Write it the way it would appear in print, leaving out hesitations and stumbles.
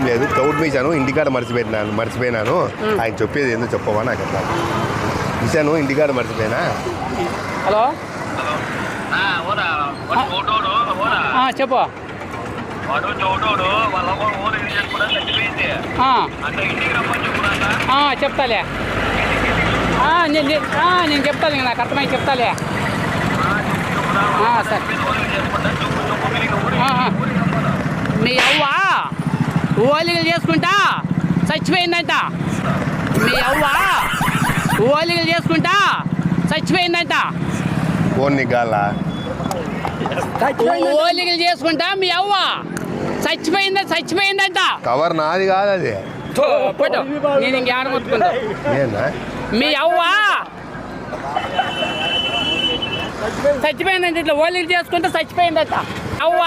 లేదు కౌట్ మీశాను ఇంటికాడ మర్చిపోయినాను ఆయన చెప్పేది ఏందో చెప్పవా నాకు అట్లా ఇశాను ఇంటికాడ మర్చిపోయినా. హలో చెప్పు. చెప్తాలే నేను చెప్తాను నాకు అర్థమై చెప్తాలే. సరే మీ అవ్వ ఓలిగలు చేసుకుంటా చచ్చిపోయిందంట. మీ అవ్వ ఓలిగలు చేసుకుంటా చచ్చిపోయిందంట. ఓలిగలు చేసుకుంటా మీ అవ్వ చచ్చిపోయిందంట. కవర్ నాది కాదు అది. నేను ఇంకేడ మొత్తుకుంటా. మీ అవ్వ చచ్చిపోయిందంట. ఇట్లా ఓలిగలు చేసుకుంటే చచ్చిపోయిందట అవ్వ.